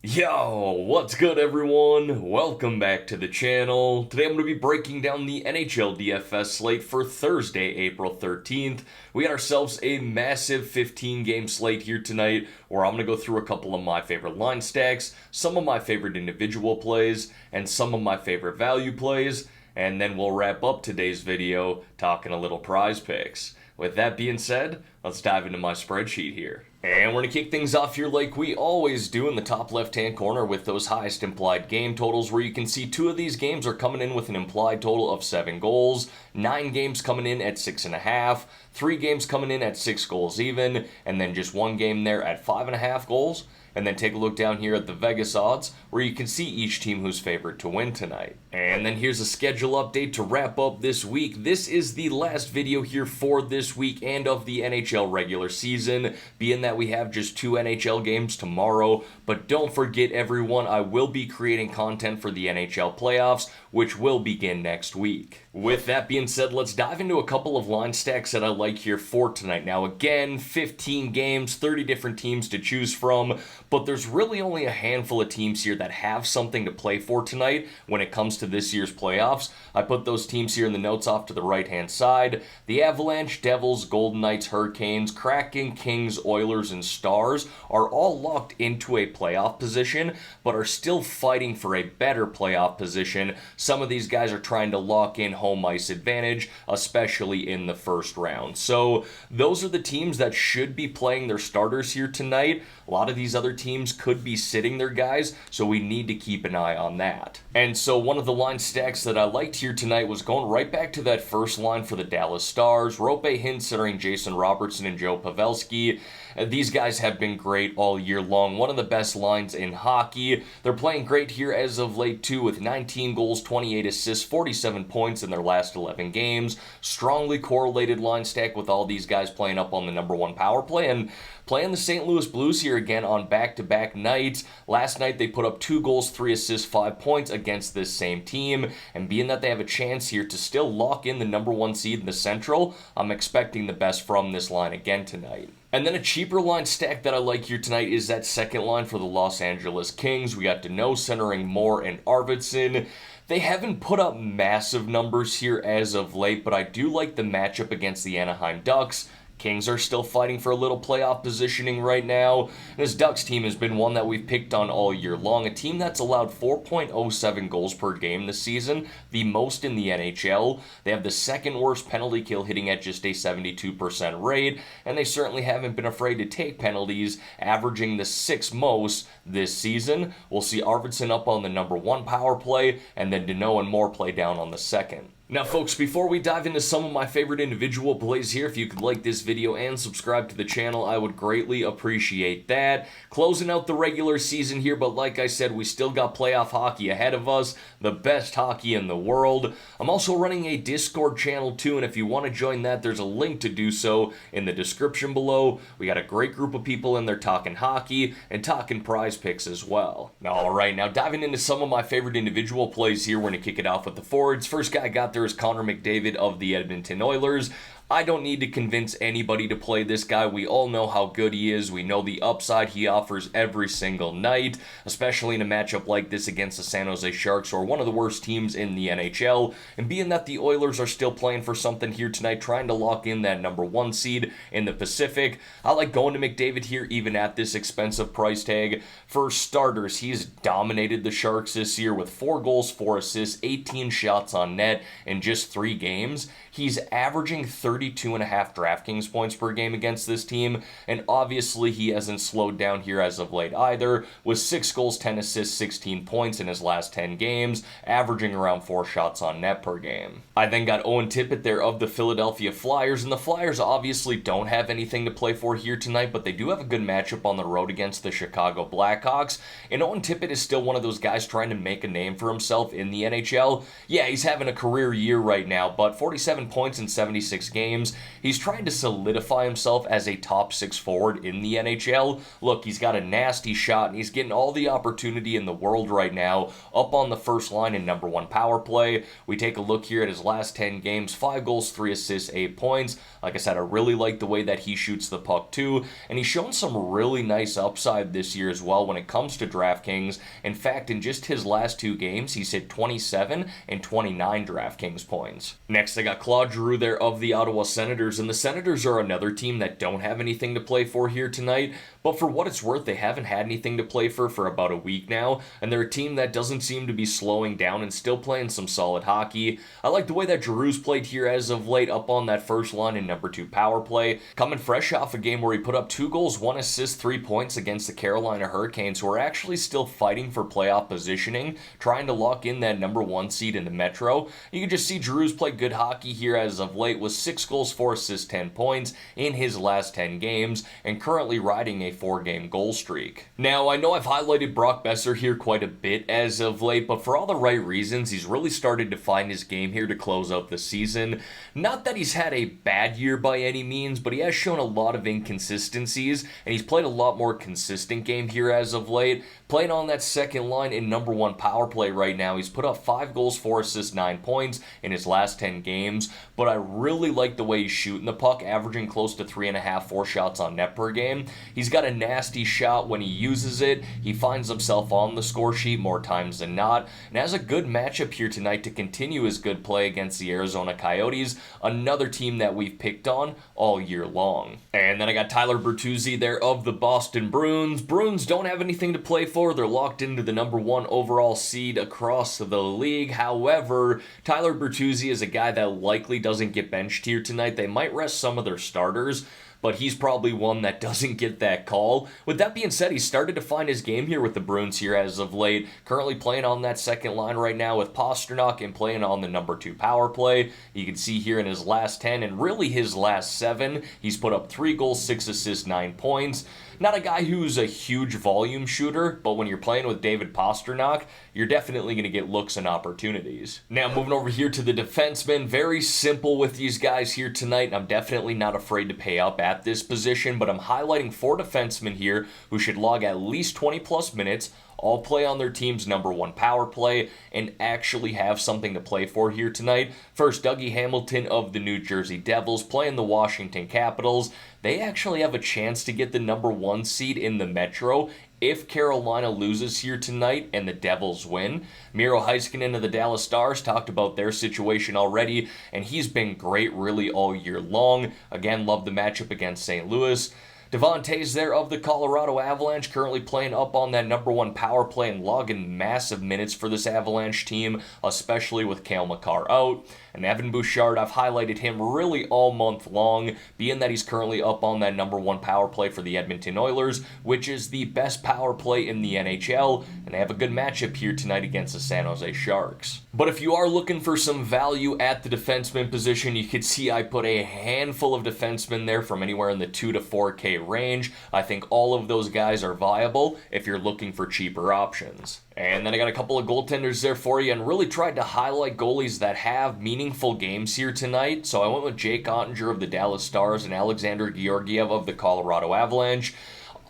Yo, what's good everyone? Welcome back to the channel. Today I'm going to be breaking down the Nhl Dfs slate for Thursday, April 13th. We got ourselves a massive 15-game slate here tonight where I'm going to go through a couple of my favorite line stacks, some of my favorite individual plays, and some of my favorite value plays, and then we'll wrap up today's video talking a little prize picks. With that being said, let's dive into my spreadsheet here. And we're going to kick things off here like we always do in the top left-hand corner with those highest implied game totals, where you can see 2 of these games are coming in with an implied total of 7 goals, 9 games coming in at 6.5, 3 games coming in at 6 goals even, and then just 1 game there at 5.5 goals. And then take a look down here at the Vegas odds, where you can see each team who's favored to win tonight. And then here's a schedule update to wrap up this week. This is the last video here for this week and of the NHL regular season, being that we have just 2 NHL games tomorrow. But don't forget everyone, I will be creating content for the NHL playoffs, which will begin next week. With that being said, let's dive into a couple of line stacks that I like here for tonight. Now again, 15 games, 30 different teams to choose from, but there's really only a handful of teams here that have something to play for tonight when it comes to this year's playoffs. I put those teams here in the notes off to the right-hand side. The Avalanche, Devils, Golden Knights, Hurricanes, Kraken, Kings, Oilers, and Stars are all locked into a playoff position, but are still fighting for a better playoff position. Some of these guys are trying to lock in home ice advantage, especially in the first round. So those are the teams that should be playing their starters here tonight. A lot of these other teams could be sitting their guys, so we need to keep an eye on that. And so one of the line stacks that I liked here tonight was going right back to that first line for the Dallas Stars. Roope Hintz centering Jason Robertson and Joe Pavelski. These guys have been great all year long. One of the best lines in hockey. They're playing great here as of late too, with 19 goals, 28 assists, 47 points in their last 11 games. Strongly correlated line stack with all these guys playing up on the #1 power play and playing the St. Louis Blues here again on back-to-back nights. Last night they put up 2 goals, 3 assists, 5 points against this same team. And being that they have a chance here to still lock in the #1 seed in the Central, I'm expecting the best from this line again tonight. And then a cheaper line stack that I like here tonight is that second line for the Los Angeles Kings. We got Danault centering Moore and Arvidsson. They haven't put up massive numbers here as of late, but I do like the matchup against the Anaheim Ducks. Kings are still fighting for a little playoff positioning right now. This Ducks team has been one that we've picked on all year long. A team that's allowed 4.07 goals per game this season, the most in the NHL. They have the second worst penalty kill, hitting at just a 72% rate, and they certainly haven't been afraid to take penalties, averaging the 6th most this season. We'll see Arvidsson up on the #1 power play, and then Danault and Moore play down on the second. Now folks, before we dive into some of my favorite individual plays here, if you could like this video and subscribe to the channel, I would greatly appreciate that. Closing out the regular season here, but like I said, we still got playoff hockey ahead of us, the best hockey in the world. I'm also running a Discord channel too, and if you want to join that, there's a link to do so in the description below. We got a great group of people in there talking hockey and talking prize picks as well. Alright, now diving into some of my favorite individual plays here, we're going to kick it off with the forwards. First guy I got there is Connor McDavid of the Edmonton Oilers. I don't need to convince anybody to play this guy. We all know how good he is. We know the upside he offers every single night, especially in a matchup like this against the San Jose Sharks, or one of the worst teams in the NHL. And being that the Oilers are still playing for something here tonight, trying to lock in that #1 seed in the Pacific, I like going to McDavid here even at this expensive price tag. For starters, he's dominated the Sharks this year with 4 goals, 4 assists, 18 shots on net in just 3 games. He's averaging 32.5 DraftKings points per game against this team, and obviously he hasn't slowed down here as of late either, with 6 goals, 10 assists, 16 points in his last 10 games, averaging around 4 shots on net per game. I then got Owen Tippett there of the Philadelphia Flyers, and the Flyers obviously don't have anything to play for here tonight, but they do have a good matchup on the road against the Chicago Blackhawks, and Owen Tippett is still one of those guys trying to make a name for himself in the NHL. Yeah, he's having a career year right now, but 47 points in 76 games games. He's trying to solidify himself as a top 6 forward in the NHL. Look, he's got a nasty shot, and he's getting all the opportunity in the world right now up on the first line in number 1 power play. We take a look here at his last 10 games, 5 goals, 3 assists, 8 points. Like I said, I really like the way that he shoots the puck too, and he's shown some really nice upside this year as well when it comes to DraftKings. In fact, in just his last 2 games, he's hit 27 and 29 DraftKings points. Next, I got Claude Giroux there of the Ottawa Senators, and the Senators are another team that don't have anything to play for here tonight, but for what it's worth, they haven't had anything to play for about a week now, and they're a team that doesn't seem to be slowing down and still playing some solid hockey. I like the way that Giroux's played here as of late up on that first line in number 2 power play, coming fresh off a game where he put up 2 goals, 1 assist, 3 points against the Carolina Hurricanes, who are actually still fighting for playoff positioning, trying to lock in that number 1 seed in the Metro. You can just see Giroux's play good hockey here as of late with 6 goals, 4 assists, 10 points in his last 10 games, and currently riding a 4-game goal streak. Now, I know I've highlighted Brock Boeser here quite a bit as of late, but for all the right reasons. He's really started to find his game here to close out the season. Not that he's had a bad year by any means, but he has shown a lot of inconsistencies, and he's played a lot more consistent game here as of late. Playing on that second line in number 1 power play right now, he's put up 5 goals, 4 assists, 9 points in his last 10 games, but I really like the way he's shooting the puck, averaging close to 3.5, 4 shots on net per game. He's got a nasty shot when he uses it. He finds himself on the score sheet more times than not, and has a good matchup here tonight to continue his good play against the Arizona Coyotes, another team that we've picked on all year long. And then I got Tyler Bertuzzi there of the Boston Bruins. Bruins don't have anything to play for. They're locked into the number 1 overall seed across the league. However, Tyler Bertuzzi is a guy that likely doesn't get benched here tonight. They might rest some of their starters, but he's probably one that doesn't get that call. With that being said, he's started to find his game here with the Bruins here as of late, currently playing on that second line right now with Pastrnak and playing on the number 2 power play. You can see here in his last 10 and really his last 7, he's put up 3 goals, 6 assists, 9 points. Not a guy who's a huge volume shooter, but when you're playing with David Pastrnak, you're definitely going to get looks and opportunities. Now, moving over here to the defensemen, very simple with these guys here tonight, and I'm definitely not afraid to pay up at this position, but I'm highlighting 4 defensemen here who should log at least 20-plus minutes, all play on their team's number 1 power play, and actually have something to play for here tonight. First, Dougie Hamilton of the New Jersey Devils playing the Washington Capitals. They actually have a chance to get the number 1 seed in the Metro if Carolina loses here tonight and the Devils win. Miro Heiskanen of the Dallas Stars talked about their situation already, and he's been great really all year long. Again, love the matchup against St. Louis. Devon Toews there of the Colorado Avalanche, currently playing up on that number 1 power play and logging massive minutes for this Avalanche team, especially with Cale Makar out. And Evan Bouchard, I've highlighted him really all month long, being that he's currently up on that number 1 power play for the Edmonton Oilers, which is the best power play in the NHL, and they have a good matchup here tonight against the San Jose Sharks. But if you are looking for some value at the defenseman position, you can see I put a handful of defensemen there from anywhere in the 2 to 4K range. I think all of those guys are viable if you're looking for cheaper options. And then I got a couple of goaltenders there for you and really tried to highlight goalies that have meaningful games here tonight. So I went with Jake Ottinger of the Dallas Stars and Alexander Georgiev of the Colorado Avalanche.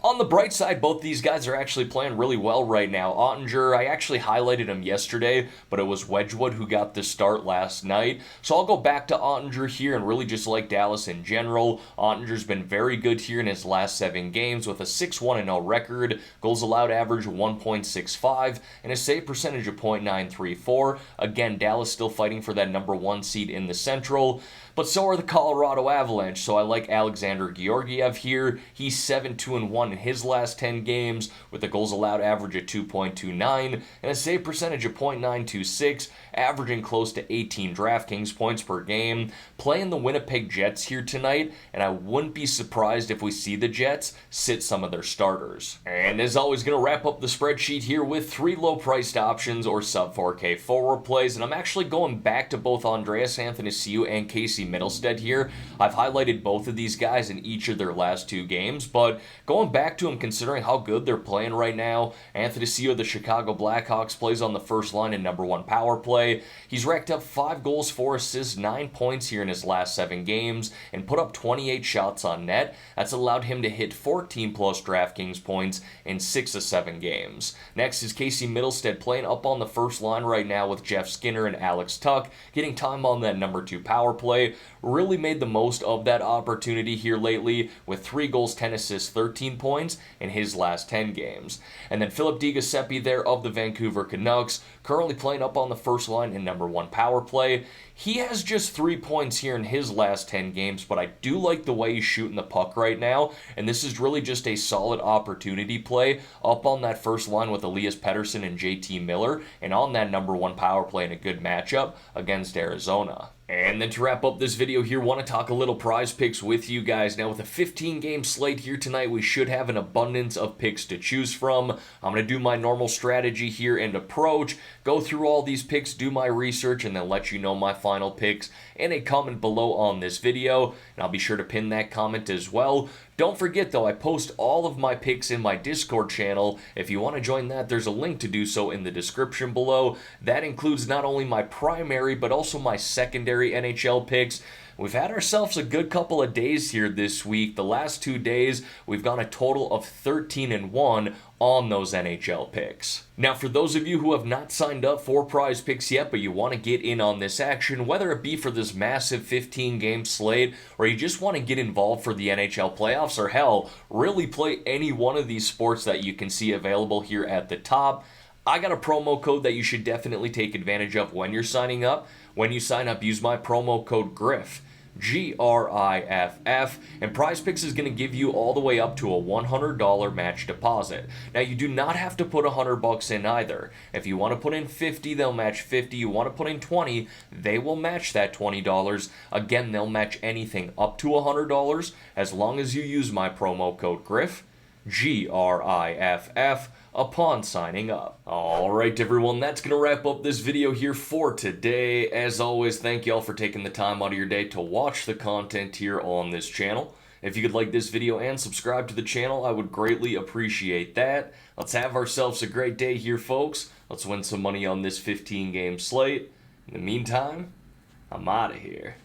On the bright side, both these guys are actually playing really well right now. Ottinger, I actually highlighted him yesterday, but it was Wedgwood who got the start last night. So I'll go back to Ottinger here and really just like Dallas in general. Ottinger's been very good here in his last 7 games with a 6-1-0 record, goals allowed average 1.65, and a save percentage of .934. Again, Dallas still fighting for that number 1 seed in the Central. But so are the Colorado Avalanche, so I like Alexander Georgiev here. He's 7-2-1 in his last 10 games with a goals allowed average of 2.29 and a save percentage of .926, averaging close to 18 DraftKings points per game. Playing the Winnipeg Jets here tonight, and I wouldn't be surprised if we see the Jets sit some of their starters. And as always, going to wrap up the spreadsheet here with 3 low-priced options or sub-4K forward plays, and I'm actually going back to both Andreas Athanasiou and Casey Middlestead here. I've highlighted both of these guys in each of their last 2 games, but going back to him considering how good they're playing right now. AnthonyCio of the Chicago Blackhawks plays on the first line in #1 power play. He's racked up 5 goals, 4 assists, 9 points here in his last 7 games, and put up 28 shots on net. That's allowed him to hit 14 plus DraftKings points in 6 of 7 games. Next is Casey Middlestead playing up on the first line right now with Jeff Skinner and Alex Tuck, getting time on that #2 power play. Really made the most of that opportunity here lately with 3 goals, 10 assists, 13 points in his last 10 games. And then Philip DiGiuseppe there of the Vancouver Canucks, currently playing up on the first line in #1 power play. He has just 3 points here in his last 10 games, but I do like the way he's shooting the puck right now, and this is really just a solid opportunity play up on that first line with Elias Pettersson and JT Miller, and on that #1 power play in a good matchup against Arizona. And then to wrap up this video here, want to talk a little prize picks with you guys. Now with a 15-game slate here tonight, we should have an abundance of picks to choose from. I'm going to do my normal strategy here and approach, go through all these picks, do my research, and then let you know my final picks in a comment below on this video. And I'll be sure to pin that comment as well. Don't forget though, I post all of my picks in my Discord channel. If you want to join that, there's a link to do so in the description below. That includes not only my primary, but also my secondary NHL picks. We've had ourselves a good couple of days here this week. The last 2 days, we've gone a total of 13-1 on those NHL picks. Now, for those of you who have not signed up for prize picks yet, but you want to get in on this action, whether it be for this massive 15-game slate, or you just want to get involved for the NHL playoffs, or hell, really play any one of these sports that you can see available here at the top, I got a promo code that you should definitely take advantage of when you're signing up. When you sign up, use my promo code GRIFF. GRIFF, and PrizePicks is going to give you all the way up to a $100 match deposit. Now, you do not have to put $100 in either. If you want to put in 50, they'll match 50. You want to put in 20, they will match that $20. Again, they'll match anything up to $100 as long as you use my promo code GRIFF, GRIFF, upon signing up. Alright everyone, that's going to wrap up this video here for today. As always, thank y'all for taking the time out of your day to watch the content here on this channel. If you could like this video and subscribe to the channel, I would greatly appreciate that. Let's have ourselves a great day here, folks. Let's win some money on this 15-game slate. In the meantime, I'm out of here.